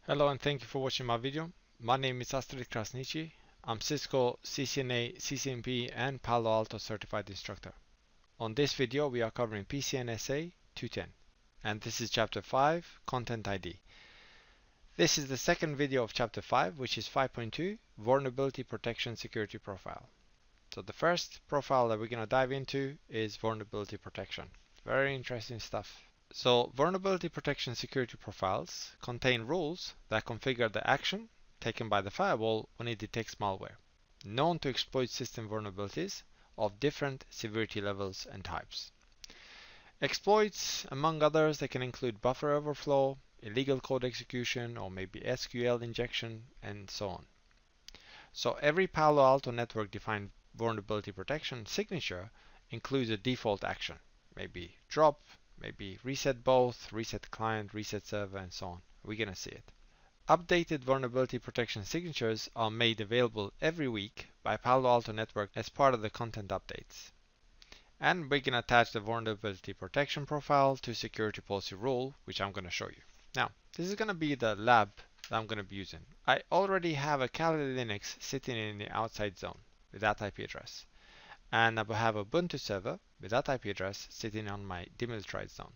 Hello and thank you for watching my video. My name is Astrid Krasniqi. I'm Cisco, CCNA, CCNP and Palo Alto certified instructor. On this video we are covering PCNSA 210 and this is chapter 5, Content ID. This is the second video of chapter 5, which is 5.2, Vulnerability Protection Security Profile. So the first profile that we're going to dive into is vulnerability protection. Very interesting stuff. So vulnerability protection security profiles contain rules that configure the action taken by the firewall when it detects malware, known to exploit system vulnerabilities of different severity levels and types. Exploits, among others, they can include buffer overflow, illegal code execution, or maybe SQL injection, and so on. So every Palo Alto network defined vulnerability protection signature includes a default action, maybe drop, maybe reset both, reset client, reset server, and so on. We're going to see it. Updated vulnerability protection signatures are made available every week by Palo Alto Networks as part of the content updates. And we can attach the vulnerability protection profile to security policy rule, which I'm going to show you. Now, this is going to be the lab that I'm going to be using. I already have a Kali Linux sitting in the outside zone with that IP address. And I will have a Ubuntu server with that IP address sitting on my demilitarized zone.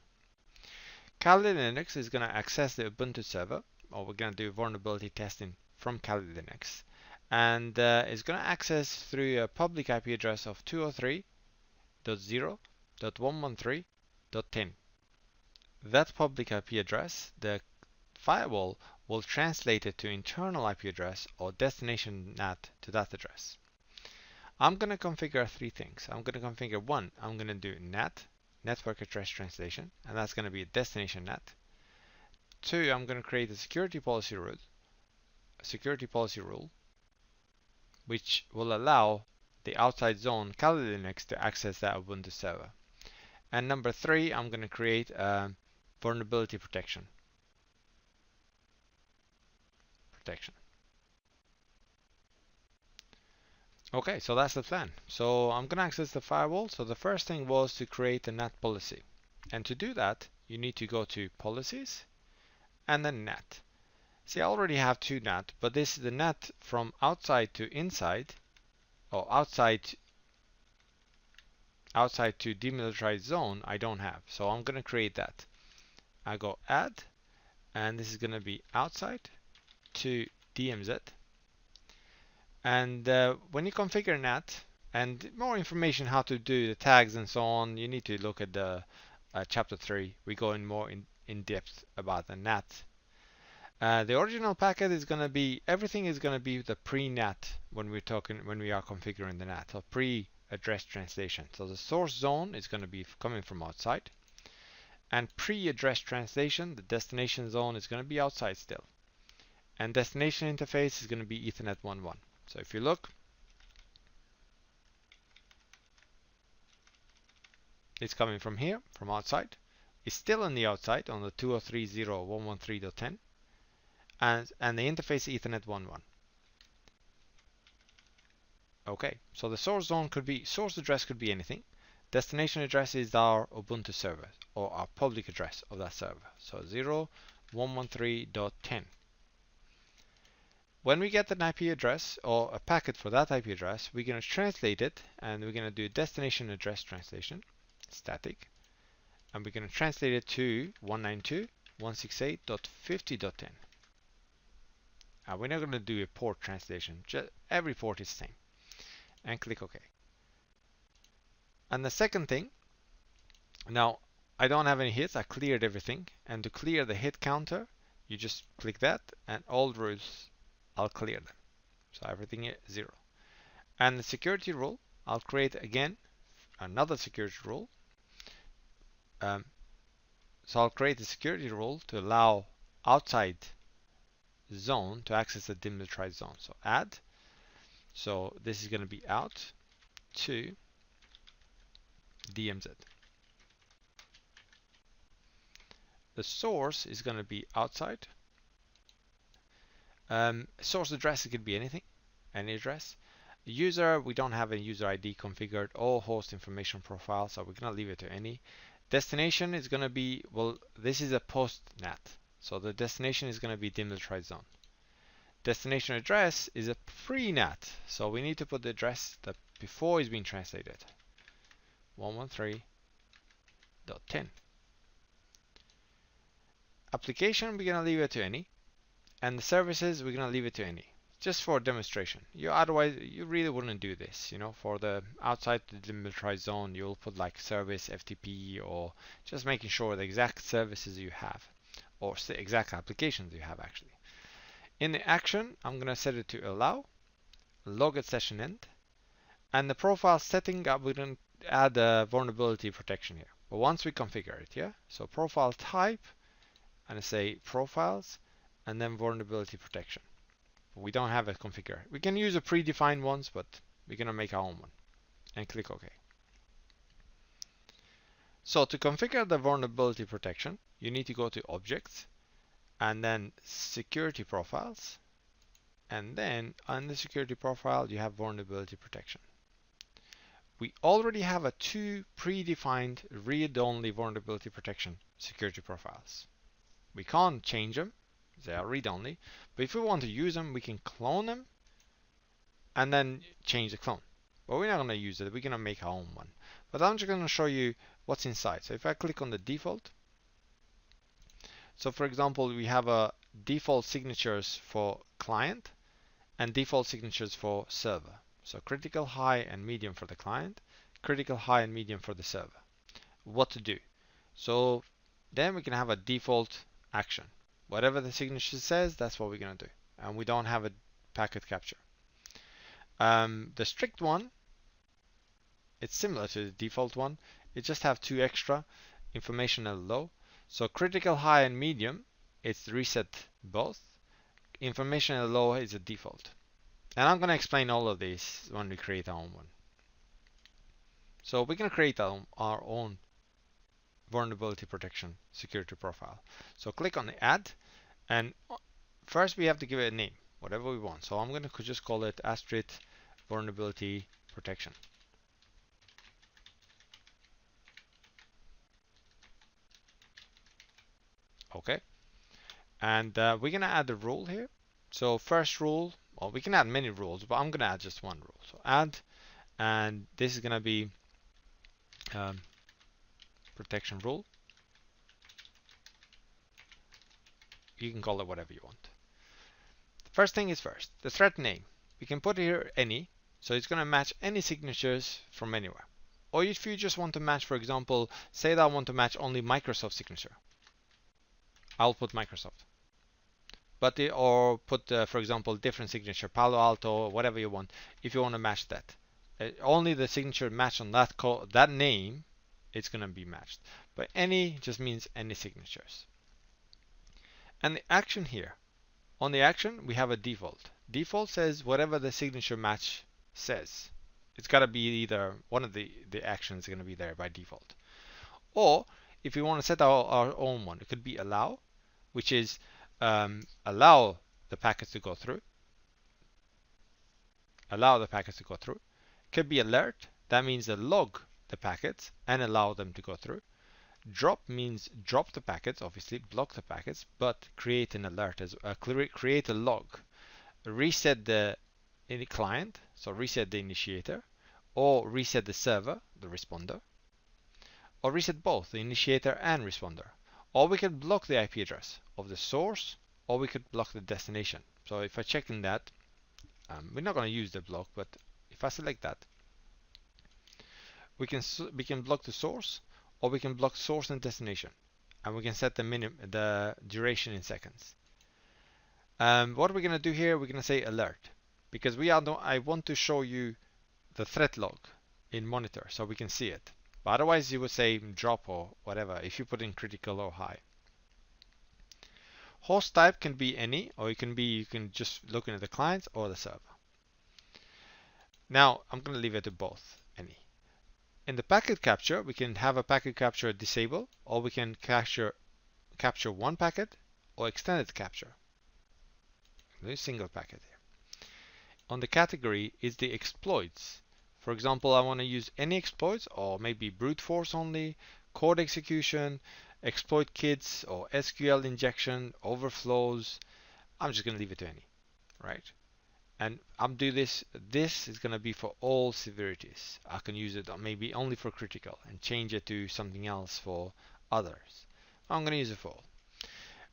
Kali Linux is going to access the Ubuntu server, or we're going to do vulnerability testing from Kali Linux, and it's going to access through a public IP address of 203.0.113.10. That public IP address, the firewall will translate it to internal IP address or destination NAT to that address. I'm going to configure three things. I'm going to configure one, I'm going to do NAT, network address translation, and that's going to be a destination NAT. Two, I'm going to create a security policy rule, which will allow the outside zone Kali Linux to access that Ubuntu server. And number three, I'm going to create a vulnerability protection. Okay, so that's the plan. So I'm going to access the firewall. So the first thing was to create a NAT policy. And to do that, you need to go to policies and then NAT. See, I already have two NAT, but this is the NAT from outside to inside, or outside to demilitarized zone, I don't have. So I'm going to create that. I go add, and this is going to be outside to DMZ. And when you configure NAT, and more information how to do the tags and so on, you need to look at the chapter 3. We go in more in depth about the NAT. The original packet is going to be, everything is going to be the pre-NAT when we are configuring the NAT, so pre-address translation. So the source zone is going to be coming from outside, and pre-address translation, the destination zone is going to be outside still, and destination interface is going to be Ethernet 1.1. So if you look, it's coming from here, from outside. It's still on the outside on the 203.0.113.10, and the interface Ethernet 1.1. Okay, so the source zone could be, source address could be anything. Destination address is our Ubuntu server, or our public address of that server. So 0.113.10. When we get an IP address or a packet for that IP address, we're going to translate it, and we're going to do destination address translation, static, and we're going to translate it to 192.168.50.10. We're not going to do a port translation, just every port is the same, and click OK. And the second thing, now I don't have any hits, I cleared everything, and to clear the hit counter, you just click that, and all rules, I'll clear them. So everything is 0. And the security rule, I'll create again another security rule. So I'll create a security rule to allow outside zone to access the demilitarized zone. So add. So this is going to be out to DMZ. The source is going to be outside. Source address, it could be anything, any address. User, we don't have a user ID configured, or host information profile, so we're going to leave it to any. Destination is going to be, well, this is a post NAT. So the destination is going to be demilitarized zone. Destination address is a pre-NAT, so we need to put the address that before is being translated. 113.10. Application, we're going to leave it to any. And the services, we're going to leave it to any. Just for demonstration. Otherwise, you really wouldn't do this. For the outside the demilitarized zone, you'll put like service, FTP, or just making sure the exact services you have, or the exact applications you have actually. In the action, I'm going to set it to allow, log at session end, and the profile setting, we're going to add a vulnerability protection here. But once we configure it, yeah? So profile type, and I say profiles, and then vulnerability protection. We don't have a configure. We can use a predefined ones, but we're going to make our own one. And click OK. So to configure the vulnerability protection, you need to go to Objects, and then Security Profiles. And then on the Security Profile, you have Vulnerability Protection. We already have a 2 predefined read-only vulnerability protection security profiles. We can't change them. They are read-only. But if we want to use them, we can clone them and then change the clone. But we're not going to use it. We're going to make our own one. But I'm just going to show you what's inside. So if I click on the default, so for example, we have a default signatures for client and default signatures for server. So critical, high, and medium for the client, critical, high, and medium for the server. What to do? So then we can have a default action. Whatever the signature says, that's what we're going to do. And we don't have a packet capture. The strict one, it's similar to the default one. It just have 2 extra, information and low. So critical, high, and medium, it's reset both. Information and low is a default. And I'm going to explain all of these when we create our own one. So we're going to create our own vulnerability protection security profile. So click on the add, and first we have to give it a name, whatever we want. So I'm going to just call it asterisk vulnerability protection. Okay. And we're going to add a rule here. So first rule, well, we can add many rules, but I'm going to add just one rule. So add, and this is going to be protection rule. You can call it whatever you want. First thing is first, the threat name. We can put here any, so it's going to match any signatures from anywhere. Or if you just want to match, for example, say that I want to match only Microsoft signature, I'll put Microsoft. But or put, for example, different signature, Palo Alto, whatever you want. If you want to match that, only the signature matched on that name, it's going to be matched. But any just means any signatures. And the action here, on the action, we have a default. Default says whatever the signature match says. It's got to be either one of the actions going to be there by default. Or if we want to set our own one, it could be allow, which is allow the packets to go through. Allow the packets to go through. Could be alert. That means log the packets and allow them to go through. Drop means drop the packets, obviously block the packets, but create an alert as create a log. Reset the client, so reset the initiator, or reset the server, the responder, or reset both the initiator and responder. Or we could block the IP address of the source, or we could block the destination. So if I check in that, we're not going to use the block, but if I select that, we can block the source, or we can block source and destination, and we can set the duration in seconds. What are we going to do here? We're going to say alert, because I want to show you the threat log in monitor so we can see it. But otherwise you would say drop or whatever if you put in critical or high. Host type can be any, or you can just look into the clients or the server. Now I'm going to leave it to both, any. In the packet capture, we can have a packet capture disable, or we can capture one packet or extended capture. A single packet here. On the category is the exploits. For example, I want to use any exploits, or maybe brute force only, code execution, exploit kits or SQL injection, overflows. I'm just going to leave it to any, right? And I'm doing this. This is going to be for all severities. I can use it maybe only for critical and change it to something else for others. I'm going to use it for all.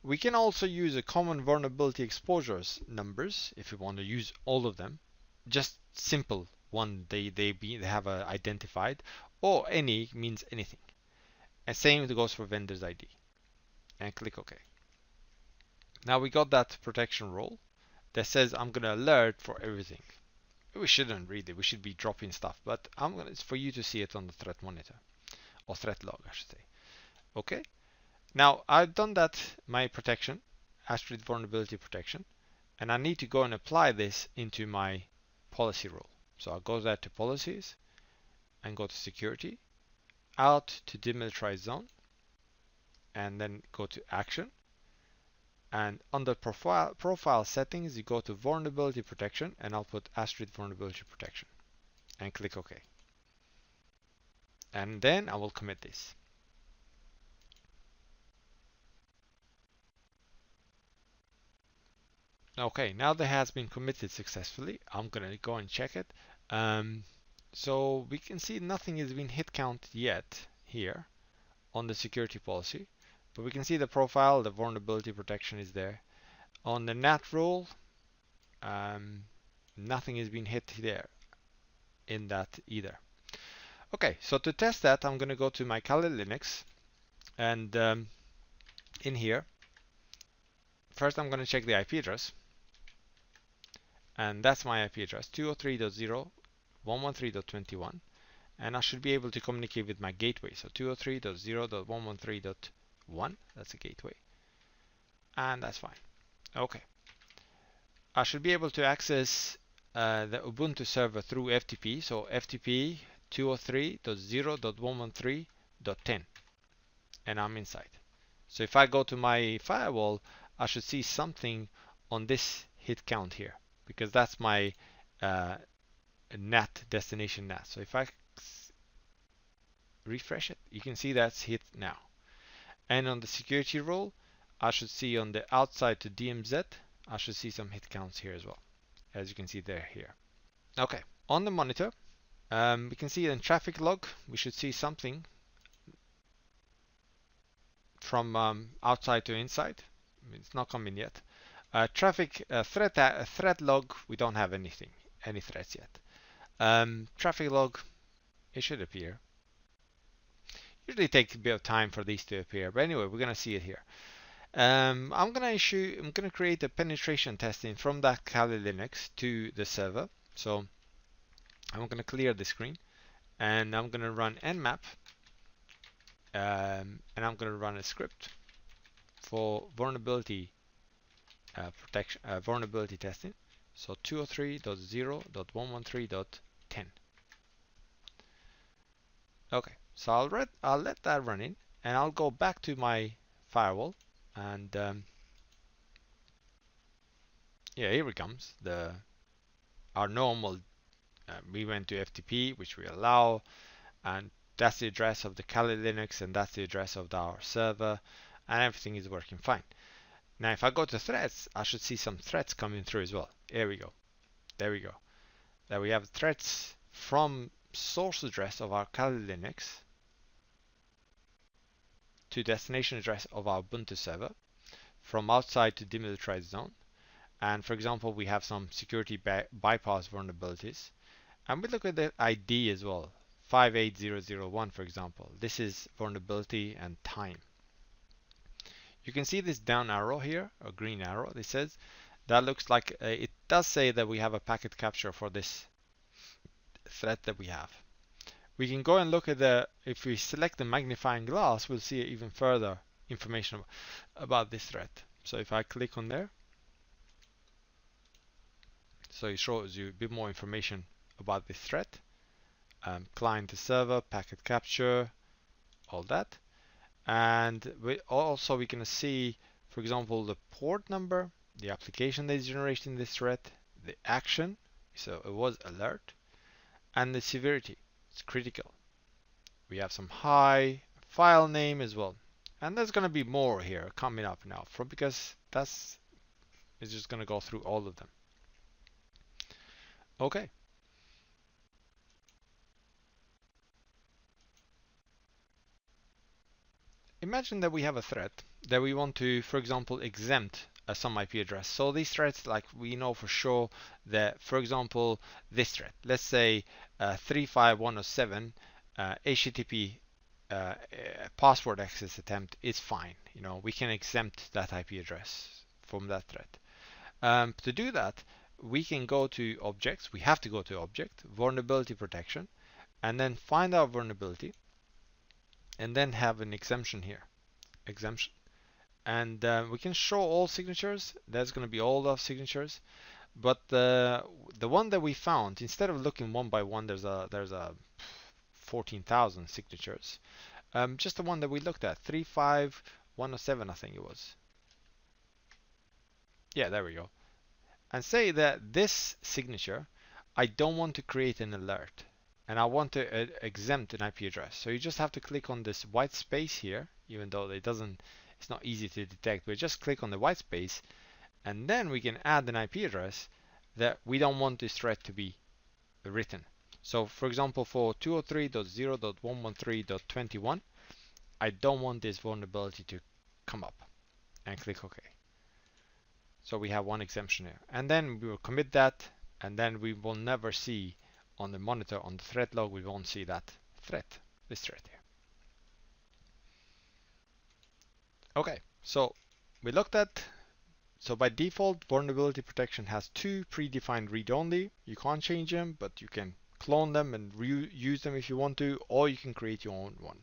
We can also use a common vulnerability exposures numbers if we want to use all of them. Just simple one they have identified, or any means anything. And same goes for vendor's ID. And click OK. Now we got that protection role that says I'm gonna alert for everything. We shouldn't really. We should be dropping stuff, but it's for you to see it on the threat monitor or threat log, I should say. Okay. Now I've done that, my protection, asterisk vulnerability protection, and I need to go and apply this into my policy role. So I'll go there to policies and go to security, out to demilitarized zone, and then go to action. And under profile settings, you go to vulnerability protection, and I'll put asterisk vulnerability protection and click OK. And then I will commit this. Okay, now that has been committed successfully, I'm gonna go and check it. So we can see nothing has been hit counted yet here on the security policy, but we can see the profile, the vulnerability protection is there. On the NAT role, nothing has been hit there in that either. Okay, so to test that, I'm gonna go to my Kali Linux, and in here, first I'm gonna check the IP address. And that's my IP address, 203.0.113.21, and I should be able to communicate with my gateway. So 203.0.113.1, that's a gateway, and that's fine. Okay, I should be able to access the Ubuntu server through FTP. So FTP 203.0.113.10, and I'm inside. So if I go to my firewall, I should see something on this hit count here, because that's my NAT, destination NAT. So if I refresh it, you can see that's hit now. And on the security role, I should see on the outside to DMZ, I should see some hit counts here as well, as you can see there here. Okay, on the monitor, we can see in traffic log, we should see something from outside to inside. It's not coming yet. Traffic threat log, we don't have any threats yet. Traffic log, it should appear. Usually takes a bit of time for these to appear, but anyway, we're gonna see it here. I'm gonna create a penetration testing from that Kali Linux to the server. So I'm gonna clear the screen, and I'm gonna run nmap, and I'm gonna run a script for vulnerability protection, vulnerability testing. So 203.0.113.10. Okay, so I'll let that run in, and I'll go back to my firewall, and yeah, here it comes. Our normal. We went to FTP, which we allow, and that's the address of the Kali Linux, and that's the address of our server, and everything is working fine. Now, if I go to threats, I should see some threats coming through as well. Here we go. There we go. There we have threats from source address of our Kali Linux to destination address of our Ubuntu server, from outside to demilitarized zone. And for example, we have some security bypass vulnerabilities. And we look at the ID as well, 58001 for example. This is vulnerability and time. You can see this down arrow here, a green arrow. It says that looks like it does say that we have a packet capture for this threat that we have. We can go and look at if we select the magnifying glass, we'll see even further information about this threat. So if I click on there, so it shows you a bit more information about this threat, client to server, packet capture, all that. And we can see, for example, the port number, the application that is generating this threat, the action, so it was alert, and the severity, it's critical. We have some high, file name as well, And there's going to be more here coming up now because it's just going to go through all of them. Okay. Imagine that we have a threat that we want to, for example, exempt some IP address. So these threats, like we know for sure that, for example, this threat, let's say 35107 HTTP password access attempt is fine. You know, we can exempt that IP address from that threat. To do that, we can go to objects. We have to go to object, vulnerability protection, and then find our vulnerability, and then have an exemption here, exemption. And we can show all signatures. There's going to be all of signatures. But the one that we found, instead of looking one by one, there's a 14,000 signatures. Just the one that we looked at, 35107, I think it was. Yeah, there we go. And say that this signature, I don't want to create an alert, and I want to exempt an IP address. So you just have to click on this white space here, even though it's not easy to detect, but just click on the white space, and then we can add an IP address that we don't want this threat to be written. So for example, for 203.0.113.21, I don't want this vulnerability to come up, and click OK. So we have one exemption here, and then we will commit that, and then we will never see on the monitor, on the threat log, we won't see that threat, this threat here. Okay, so we looked at, so by default, vulnerability protection has two predefined read-only. You can't change them, but you can clone them and reuse them if you want to, or you can create your own one.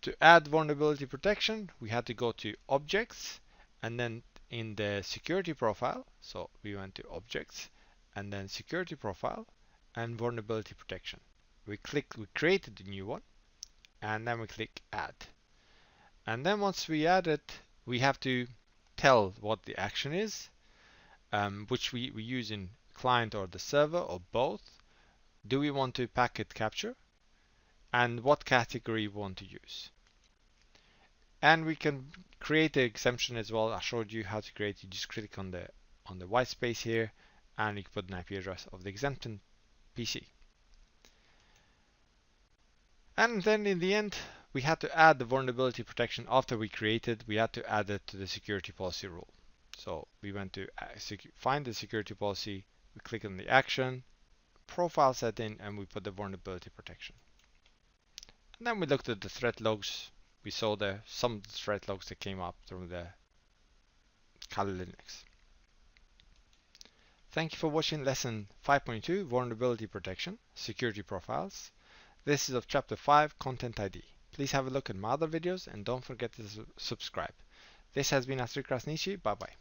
To add vulnerability protection, we had to go to objects, and then in the security profile, so we went to objects, and then security profile, and vulnerability protection. We created the new one, and then we click add. And then once we add it, we have to tell what the action is, which we use in client or the server or both. Do we want to packet capture? And what category we want to use. And we can create the exemption as well. I showed you how to create. You just click on the white space here, and you can put an IP address of the exempted PC. And then in the end, we had to add the vulnerability protection after we created. We had to add it to the security policy rule. So we went to find the security policy. We click on the action, profile setting, and we put the vulnerability protection. And then we looked at the threat logs. We saw some of the threat logs that came up from the Kali Linux. Thank you for watching lesson 5.2, vulnerability protection, security profiles. This is of chapter 5, content ID. Please have a look at my other videos and don't forget to subscribe. This has been Astrid Krasniqi. Bye bye.